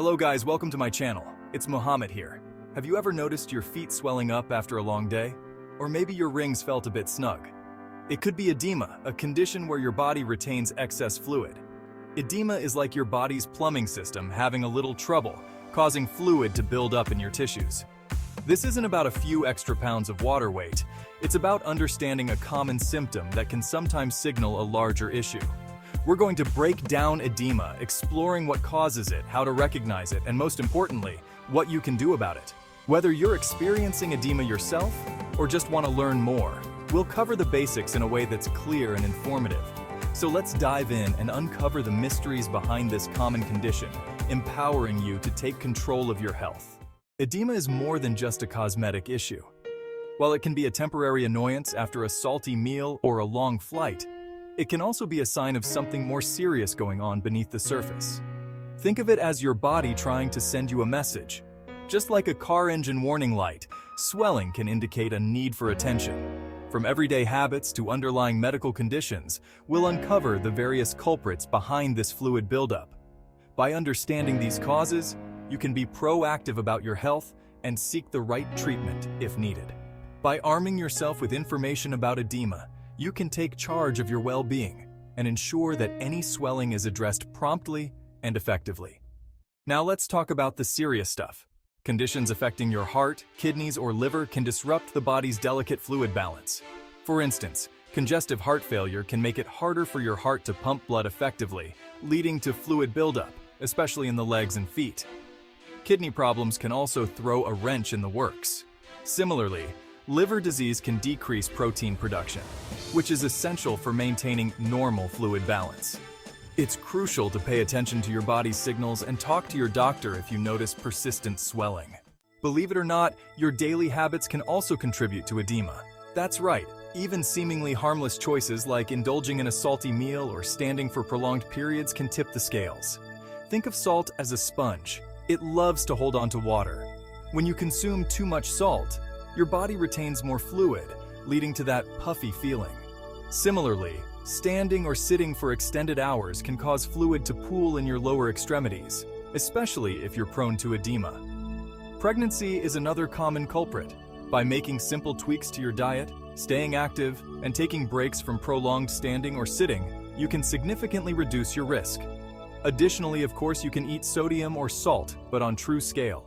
Hello guys, welcome to my channel. It's Mohammed here. Have you ever noticed your feet swelling up after a long day? Or maybe your rings felt a bit snug? It could be edema, a condition where your body retains excess fluid. Edema is like your body's plumbing system having a little trouble, causing fluid to build up in your tissues. This isn't about a few extra pounds of water weight. It's about understanding a common symptom that can sometimes signal a larger issue. We're going to break down edema, exploring what causes it, how to recognize it, and most importantly, what you can do about it. Whether you're experiencing edema yourself or just want to learn more, we'll cover the basics in a way that's clear and informative. So let's dive in and uncover the mysteries behind this common condition, empowering you to take control of your health. Edema is more than just a cosmetic issue. While it can be a temporary annoyance after a salty meal or a long flight, it can also be a sign of something more serious going on beneath the surface. Think of it as your body trying to send you a message. Just like a car engine warning light, swelling can indicate a need for attention. From everyday habits to underlying medical conditions, we'll uncover the various culprits behind this fluid buildup. By understanding these causes, you can be proactive about your health and seek the right treatment if needed. By arming yourself with information about edema, you can take charge of your well-being and ensure that any swelling is addressed promptly and effectively. Now let's talk about the serious stuff. Conditions affecting your heart, kidneys, or liver can disrupt the body's delicate fluid balance. For instance, congestive heart failure can make it harder for your heart to pump blood effectively, leading to fluid buildup, especially in the legs and feet. Kidney problems can also throw a wrench in the works. Similarly, liver disease can decrease protein production, which is essential for maintaining normal fluid balance. It's crucial to pay attention to your body's signals and talk to your doctor if you notice persistent swelling. Believe it or not, your daily habits can also contribute to edema. That's right, even seemingly harmless choices like indulging in a salty meal or standing for prolonged periods can tip the scales. Think of salt as a sponge. It loves to hold on to water. When you consume too much salt, your body retains more fluid, leading to that puffy feeling. Similarly, standing or sitting for extended hours can cause fluid to pool in your lower extremities, especially if you're prone to edema. Pregnancy is another common culprit. By making simple tweaks to your diet, staying active, and taking breaks from prolonged standing or sitting, you can significantly reduce your risk. Additionally, of course, you can eat sodium or salt, but on true scale.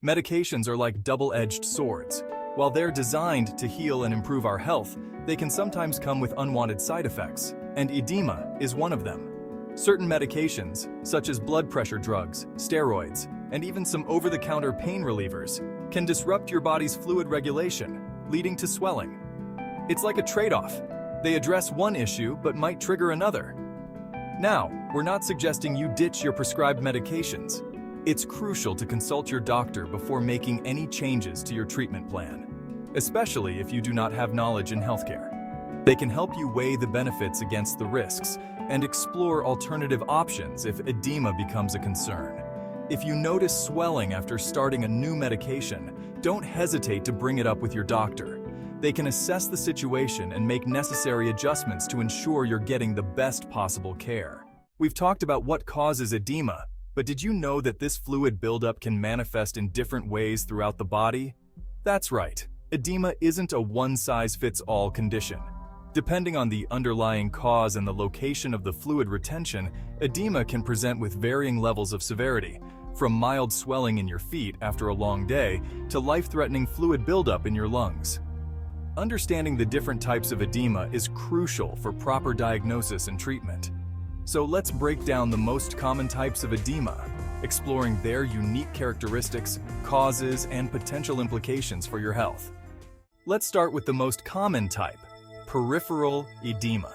Medications are like double-edged swords. While they're designed to heal and improve our health, they can sometimes come with unwanted side effects, and edema is one of them. Certain medications, such as blood pressure drugs, steroids, and even some over-the-counter pain relievers, can disrupt your body's fluid regulation, leading to swelling. It's like a trade-off. They address one issue but might trigger another. Now, we're not suggesting you ditch your prescribed medications. It's crucial to consult your doctor before making any changes to your treatment plan, especially if you do not have knowledge in healthcare. They can help you weigh the benefits against the risks and explore alternative options if edema becomes a concern. If you notice swelling after starting a new medication, don't hesitate to bring it up with your doctor. They can assess the situation and make necessary adjustments to ensure you're getting the best possible care. We've talked about what causes edema, but did you know that this fluid buildup can manifest in different ways throughout the body? That's right, edema isn't a one-size-fits-all condition. Depending on the underlying cause and the location of the fluid retention, edema can present with varying levels of severity, from mild swelling in your feet after a long day to life-threatening fluid buildup in your lungs. Understanding the different types of edema is crucial for proper diagnosis and treatment. So let's break down the most common types of edema, exploring their unique characteristics, causes, and potential implications for your health. Let's start with the most common type, peripheral edema.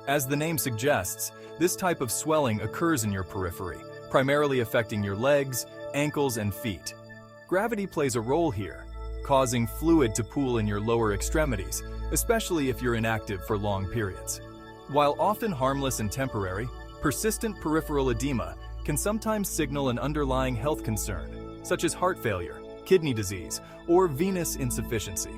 As the name suggests, this type of swelling occurs in your periphery, primarily affecting your legs, ankles, and feet. Gravity plays a role here, causing fluid to pool in your lower extremities, especially if you're inactive for long periods. While often harmless and temporary, persistent peripheral edema can sometimes signal an underlying health concern, such as heart failure, kidney disease, or venous insufficiency.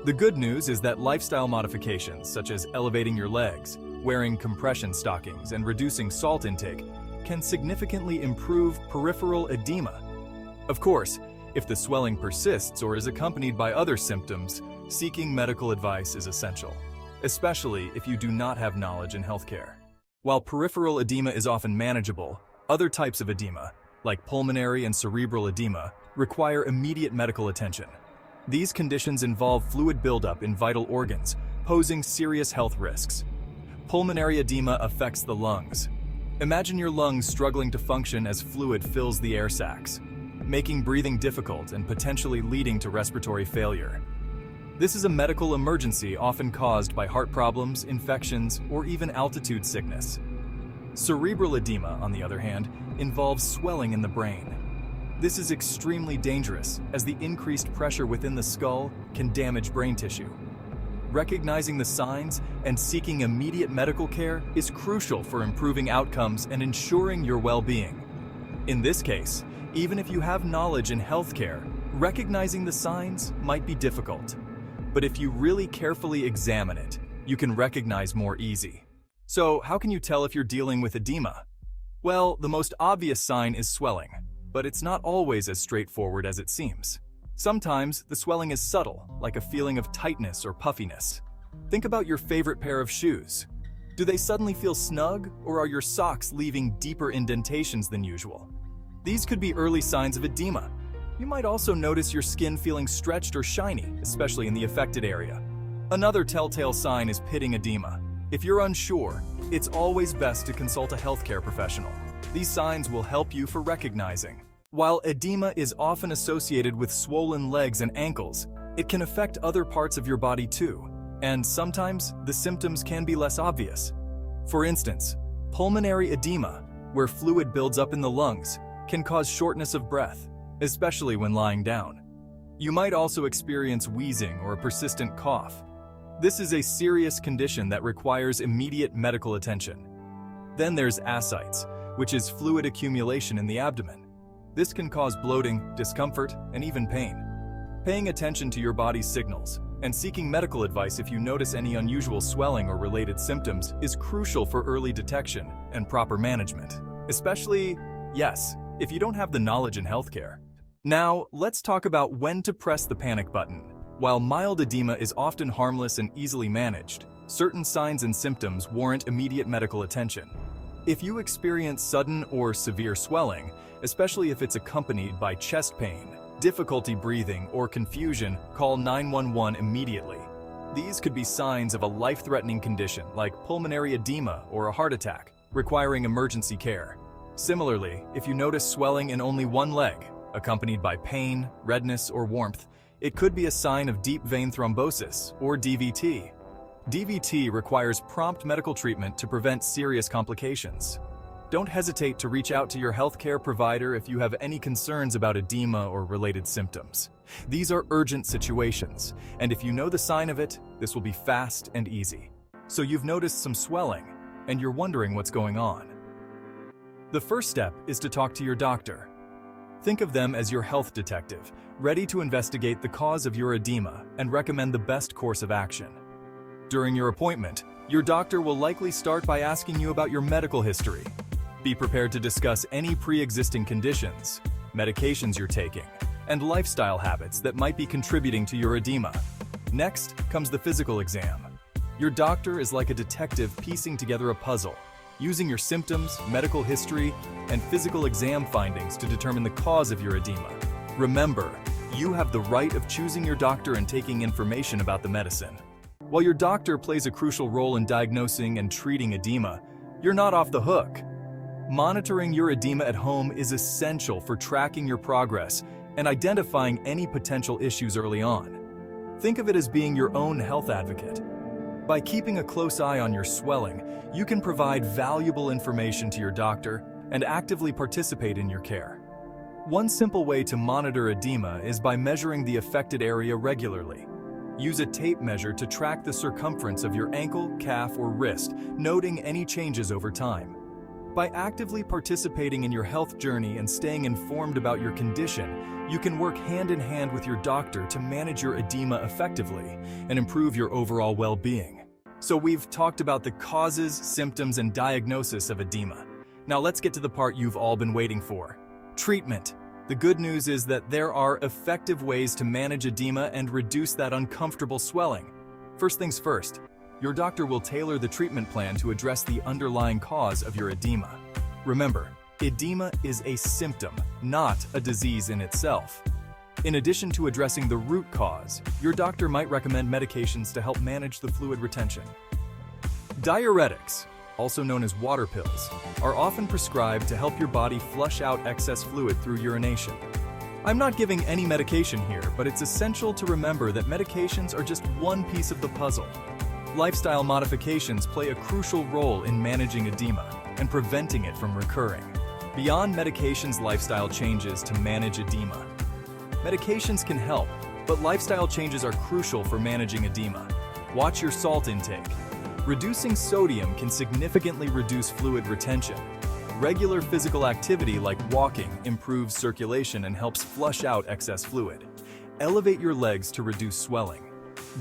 The good news is that lifestyle modifications, such as elevating your legs, wearing compression stockings, and reducing salt intake, can significantly improve peripheral edema. Of course, if the swelling persists or is accompanied by other symptoms, seeking medical advice is essential, especially if you do not have knowledge in healthcare. While peripheral edema is often manageable, other types of edema, like pulmonary and cerebral edema, require immediate medical attention. These conditions involve fluid buildup in vital organs, posing serious health risks. Pulmonary edema affects the lungs. Imagine your lungs struggling to function as fluid fills the air sacs, making breathing difficult and potentially leading to respiratory failure. This is a medical emergency often caused by heart problems, infections, or even altitude sickness. Cerebral edema, on the other hand, involves swelling in the brain. This is extremely dangerous, as the increased pressure within the skull can damage brain tissue. Recognizing the signs and seeking immediate medical care is crucial for improving outcomes and ensuring your well-being. In this case, even if you have knowledge in healthcare, recognizing the signs might be difficult. But if you really carefully examine it, you can recognize more easy. So, how can you tell if you're dealing with edema? Well, the most obvious sign is swelling, but it's not always as straightforward as it seems. Sometimes the swelling is subtle, like a feeling of tightness or puffiness. Think about your favorite pair of shoes. Do they suddenly feel snug, or are your socks leaving deeper indentations than usual? These could be early signs of edema. You might also notice your skin feeling stretched or shiny, especially in the affected area. Another telltale sign is pitting edema. If you're unsure, it's always best to consult a healthcare professional. These signs will help you for recognizing. While edema is often associated with swollen legs and ankles, it can affect other parts of your body too, and sometimes the symptoms can be less obvious. For instance, pulmonary edema, where fluid builds up in the lungs, can cause shortness of breath, especially when lying down. You might also experience wheezing or a persistent cough. This is a serious condition that requires immediate medical attention. Then there's ascites, which is fluid accumulation in the abdomen. This can cause bloating, discomfort, and even pain. Paying attention to your body's signals and seeking medical advice if you notice any unusual swelling or related symptoms is crucial for early detection and proper management, especially, yes, if you don't have the knowledge in healthcare. Now, let's talk about when to press the panic button. While mild edema is often harmless and easily managed, certain signs and symptoms warrant immediate medical attention. If you experience sudden or severe swelling, especially if it's accompanied by chest pain, difficulty breathing, or confusion, call 911 immediately. These could be signs of a life-threatening condition like pulmonary edema or a heart attack, requiring emergency care. Similarly, if you notice swelling in only one leg, accompanied by pain, redness, or warmth, it could be a sign of deep vein thrombosis, or DVT. DVT requires prompt medical treatment to prevent serious complications. Don't hesitate to reach out to your healthcare provider if you have any concerns about edema or related symptoms. These are urgent situations, and if you know the sign of it, this will be fast and easy. So you've noticed some swelling, and you're wondering what's going on. The first step is to talk to your doctor. Think of them as your health detective, ready to investigate the cause of your edema and recommend the best course of action. During your appointment, your doctor will likely start by asking you about your medical history. Be prepared to discuss any pre-existing conditions, medications you're taking, and lifestyle habits that might be contributing to your edema. Next comes the physical exam. Your doctor is like a detective piecing together a puzzle, using your symptoms, medical history, and physical exam findings to determine the cause of your edema. Remember, you have the right of choosing your doctor and taking information about the medicine. While your doctor plays a crucial role in diagnosing and treating edema, you're not off the hook. Monitoring your edema at home is essential for tracking your progress and identifying any potential issues early on. Think of it as being your own health advocate. By keeping a close eye on your swelling, you can provide valuable information to your doctor and actively participate in your care. One simple way to monitor edema is by measuring the affected area regularly. Use a tape measure to track the circumference of your ankle, calf, or wrist, noting any changes over time. By actively participating in your health journey and staying informed about your condition, you can work hand in hand with your doctor to manage your edema effectively and improve your overall well-being. So we've talked about the causes, symptoms, and diagnosis of edema. Now let's get to the part you've all been waiting for. Treatment. The good news is that there are effective ways to manage edema and reduce that uncomfortable swelling. First things first, your doctor will tailor the treatment plan to address the underlying cause of your edema. Remember, edema is a symptom, not a disease in itself. In addition to addressing the root cause, your doctor might recommend medications to help manage the fluid retention. Diuretics, also known as water pills, are often prescribed to help your body flush out excess fluid through urination. I'm not giving any medication here, but it's essential to remember that medications are just one piece of the puzzle. Lifestyle modifications play a crucial role in managing edema and preventing it from recurring. Beyond medications, lifestyle changes to manage edema. Medications can help, but lifestyle changes are crucial for managing edema. Watch your salt intake. Reducing sodium can significantly reduce fluid retention. Regular physical activity like walking improves circulation and helps flush out excess fluid. Elevate your legs to reduce swelling.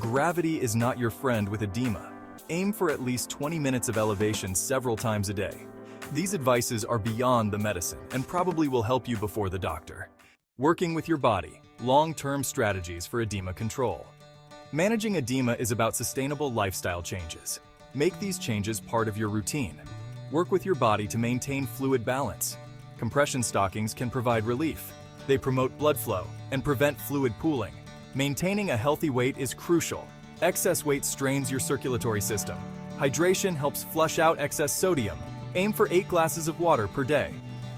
Gravity is not your friend with edema. Aim for at least 20 minutes of elevation several times a day. These advices are beyond the medicine and probably will help you before the doctor. Working with your body, long-term strategies for edema control. Managing edema is about sustainable lifestyle changes. Make these changes part of your routine. Work with your body to maintain fluid balance. Compression stockings can provide relief. They promote blood flow and prevent fluid pooling. Maintaining a healthy weight is crucial. Excess weight strains your circulatory system. Hydration helps flush out excess sodium. Aim for 8 glasses of water per day.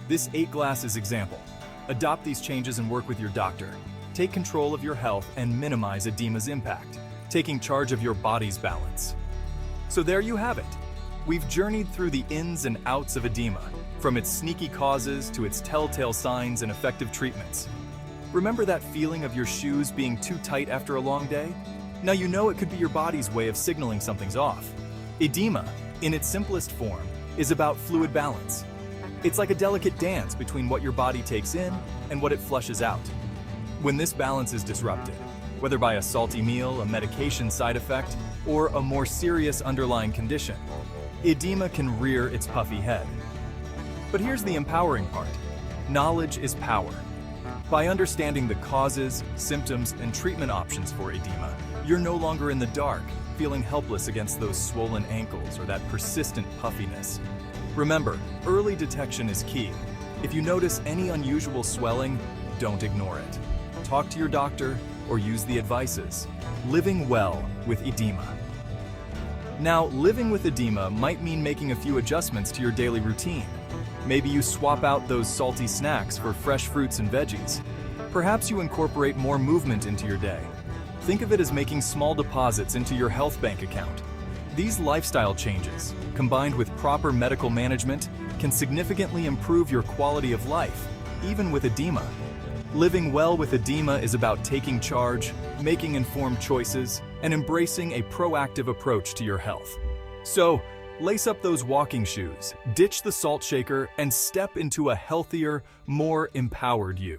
This 8 glasses example. Adopt these changes and work with your doctor. Take control of your health and minimize edema's impact, taking charge of your body's balance. So there you have it. We've journeyed through the ins and outs of edema, from its sneaky causes to its telltale signs and effective treatments. Remember that feeling of your shoes being too tight after a long day? Now you know it could be your body's way of signaling something's off. Edema, in its simplest form, is about fluid balance. It's like a delicate dance between what your body takes in and what it flushes out. When this balance is disrupted, whether by a salty meal, a medication side effect, or a more serious underlying condition, edema can rear its puffy head. But here's the empowering part. Knowledge is power. By understanding the causes, symptoms, and treatment options for edema, you're no longer in the dark, feeling helpless against those swollen ankles or that persistent puffiness. Remember, early detection is key. If you notice any unusual swelling, don't ignore it. Talk to your doctor or use the advices. Living well with edema. Now, living with edema might mean making a few adjustments to your daily routine. Maybe you swap out those salty snacks for fresh fruits and veggies. Perhaps you incorporate more movement into your day. Think of it as making small deposits into your health bank account. These lifestyle changes, combined with proper medical management, can significantly improve your quality of life, even with edema. Living well with edema is about taking charge, making informed choices, and embracing a proactive approach to your health. So, lace up those walking shoes, ditch the salt shaker, and step into a healthier, more empowered you.